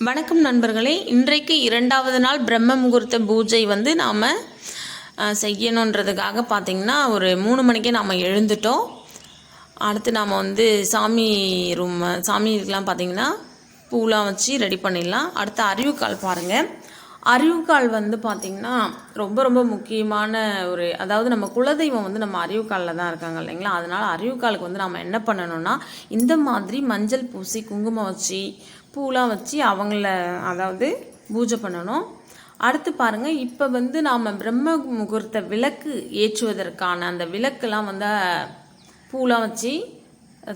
வணக்கம் நண்பர்களே, இன்றைக்கு 2வது நாள் பிரம்ம முகூர்த்த பூஜை நாம் செய்யணுன்றதுக்காக பார்த்திங்கன்னா ஒரு 3 மணிக்கே நாம் எழுந்துட்டோம். அடுத்து நாம் சாமி சாமிக்கெலாம் பார்த்திங்கன்னா பூலாம் வச்சு ரெடி பண்ணிடலாம். அடுத்து அறிவுக்கால் பாருங்கள். அறிவுக்கால் பார்த்திங்கன்னா ரொம்ப ரொம்ப முக்கியமான அதாவது நம்ம குலதெய்வம் நம்ம அறிவுக்காலில் தான் இருக்காங்க இல்லைங்களா. அதனால் அறிவுக்காலுக்கு நாம் என்ன பண்ணணும்னா, இந்த மாதிரி மஞ்சள் பூசி குங்குமம் வச்சு பூலாம் வச்சு அவங்கள அதாவது பூஜை பண்ணணும். அடுத்து பாருங்கள், இப்போ நாம் பிரம்ம முகூர்த்த விளக்கு ஏற்றுவதற்கான அந்த விளக்குலாம் பூலாம் வச்சு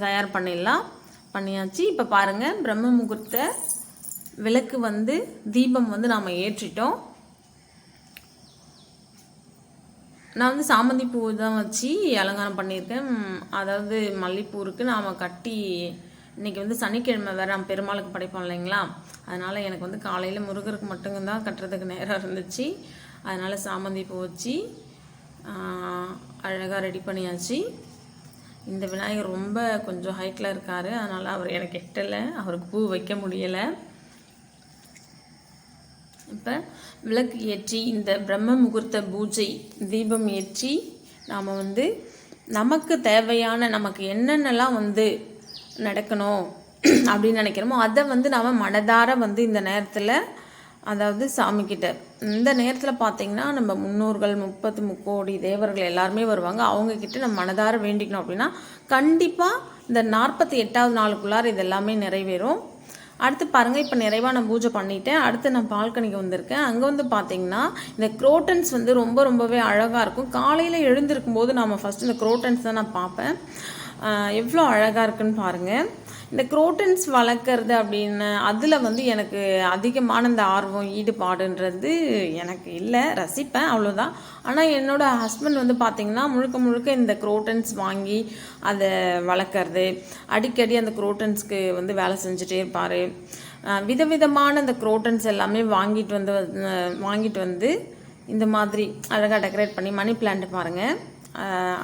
தயார் பண்ணியாச்சு. இப்போ பாருங்கள், பிரம்ம முகூர்த்த விளக்கு தீபம் நாம் ஏற்றிட்டோம். நான் சாமந்தி பூ தான் வச்சு அலங்காரம் பண்ணியிருக்கேன். அதாவது மல்லிப்பூ இருக்குது, நாம் கட்டி இன்றைக்கி சனிக்கிழமை வேறு நம்ம பெருமாளுக்கு படைப்போம் இல்லைங்களா. அதனால் எனக்கு காலையில் முருகருக்கு மட்டும்தான் கட்டுறதுக்கு நேரம் இருந்துச்சு. அதனால் சாமந்தி பூ வச்சு அழகாக ரெடி பண்ணியாச்சு. இந்த விநாயகர் ரொம்ப கொஞ்சம் ஹைட்டில் இருக்கார், அதனால் அவர் எனக்கு எட்டலை, அவருக்கு பூ வைக்க முடியலை. இப்போ விளக்கு ஏற்றி இந்த பிரம்ம முகூர்த்த பூஜை தீபம் ஏற்றி நாம் நமக்கு தேவையான நமக்கு என்னென்னலாம் நடக்கணும் அப்படின்னு நினைக்கிறோமோ அதை நாம் மனதார இந்த நேரத்தில் அதாவது சாமிக்கிட்ட இந்த நேரத்தில் பார்த்திங்கன்னா நம்ம முன்னோர்கள் 30 முக்கோடி தேவர்கள் எல்லாருமே வருவாங்க. அவங்கக்கிட்ட நம்ம மனதார வேண்டிக்கணும் அப்படின்னா கண்டிப்பாக இந்த 48வது நாளுக்குள்ளார இது எல்லாமே நிறைவேறும். அடுத்து பாருங்கள், இப்போ நிறைவாக நான் பூஜை பண்ணிவிட்டேன். அடுத்து நான் பால்கனிக்கு வந்திருக்கேன். அங்கே பார்த்திங்கன்னா இந்த குரோட்டன்ஸ் ரொம்பவே அழகாக இருக்கும். காலையில் எழுந்திருக்கும் போது நாம் ஃபஸ்ட்டு இந்த குரோட்டன்ஸ் தான் நான் பார்ப்பேன். எவ்வளோ அழகாக இருக்குன்னு பாருங்கள். இந்த குரோட்டன்ஸ் வளர்க்குறது அப்படின்னு அதில் எனக்கு அதிகமான இந்த ஆர்வம் ஈடுபாடுன்றது எனக்கு இல்லை, ரசிப்பேன் அவ்வளோதான். ஆனால் என்னோடய ஹஸ்பண்ட் பார்த்திங்கன்னா முழுக்க இந்த குரோட்டன்ஸ் வாங்கி அதை வளர்க்குறது, அடிக்கடி அந்த குரோட்டன்ஸ்க்கு வேலை செஞ்சுட்டே இருப்பார். விதவிதமான இந்த குரோட்டன்ஸ் எல்லாமே வாங்கிட்டு வந்து இந்த மாதிரி அழகாக டெக்கரேட் பண்ணி மணி பிளான்ட் பாருங்கள்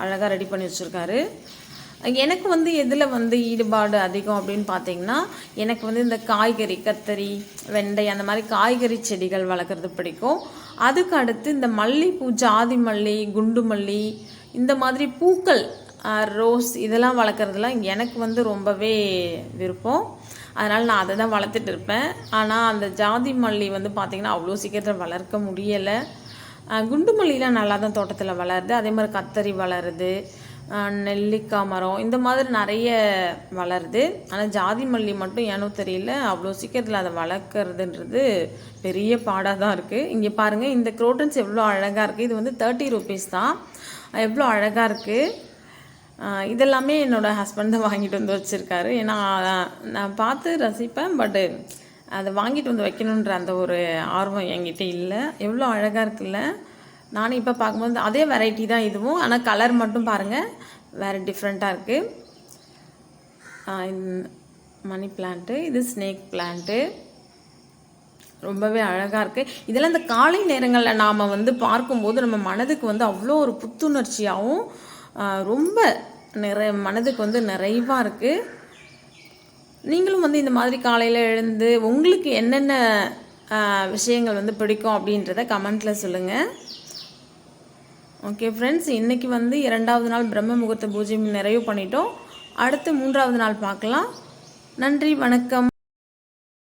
அழகாக ரெடி பண்ணி வச்சுருக்காரு. எனக்கு எதில் ஈடுபாடு அதிகம் அப்படின்னு பார்த்திங்கன்னா, எனக்கு இந்த காய்கறி கத்தரி வெண்டை அந்த மாதிரி காய்கறி செடிகள் வளர்க்குறது பிடிக்கும். அதுக்கு அடுத்து இந்த மல்லிப்பூ, ஜாதி மல்லி, குண்டு மல்லி, இந்த மாதிரி பூக்கள், ரோஸ் இதெல்லாம் வளர்க்குறதுலாம் எனக்கு ரொம்பவே விருப்பம். அதனால் நான் அதை தான் வளர்த்துட்டு இருப்பேன். ஆனால் அந்த ஜாதி மல்லி பார்த்திங்கன்னா அவ்வளோ சீக்கிரத்தில் வளர்க்க முடியலை. குண்டு மல்லிலாம் நல்லா தான் தோட்டத்தில் வளருது. அதே மாதிரி கத்தரி வளருது, நெல்லிக்காய் மரம் இந்த மாதிரி நிறைய வளருது. ஆனால் ஜாதி மல்லி மட்டும் ஏனோ தெரியல அவ்வளோ சீக்கிரத்தில் அதை வளர்க்குறதுன்றது பெரிய பாடாக தான் இருக்குது. இங்கே பாருங்கள், இந்த குரோட்டன்ஸ் எவ்வளோ அழகாக இருக்குது. இது 30 ரூபீஸ் தான், எவ்வளோ அழகாக இருக்குது. இதெல்லாமே என்னோடய ஹஸ்பண்ட் தான் வாங்கிட்டு வச்சுருக்காரு. ஏன்னா நான் பார்த்து ரசிப்பேன், பட்டு அதை வாங்கிட்டு வைக்கணுன்ற அந்த ஒரு ஆர்வம் என்கிட்ட இல்லை. எவ்வளோ அழகாக இருக்குல்ல. நானும் இப்போ பார்க்கும்போது அதே வெரைட்டி தான் இதுவும், ஆனால் கலர் மட்டும் பாருங்கள் வேறு டிஃப்ரெண்ட்டாக இருக்குது. மணி பிளான்ட்டு, இது ஸ்னேக் பிளான்ட்டு ரொம்பவே அழகாக இருக்குது. இதெல்லாம் இந்த காலை நேரங்களில் நாம் பார்க்கும்போது நம்ம மனதுக்கு அவ்வளோ ஒரு புத்துணர்ச்சியாகவும் ரொம்ப மனதுக்கு நிறைவாக இருக்குது. நீங்களும் இந்த மாதிரி காலையில் எழுந்து உங்களுக்கு என்னென்ன விஷயங்கள் பிடிக்கும் அப்படின்றத கமெண்ட்டில் சொல்லுங்கள். ஓகே ஃப்ரெண்ட்ஸ், இன்றைக்கி 2வது நாள் பிரம்ம முகூர்த்த பூஜை நிறைவு பண்ணிட்டோம். அடுத்து 3வது நாள் பார்க்கலாம். நன்றி, வணக்கம்.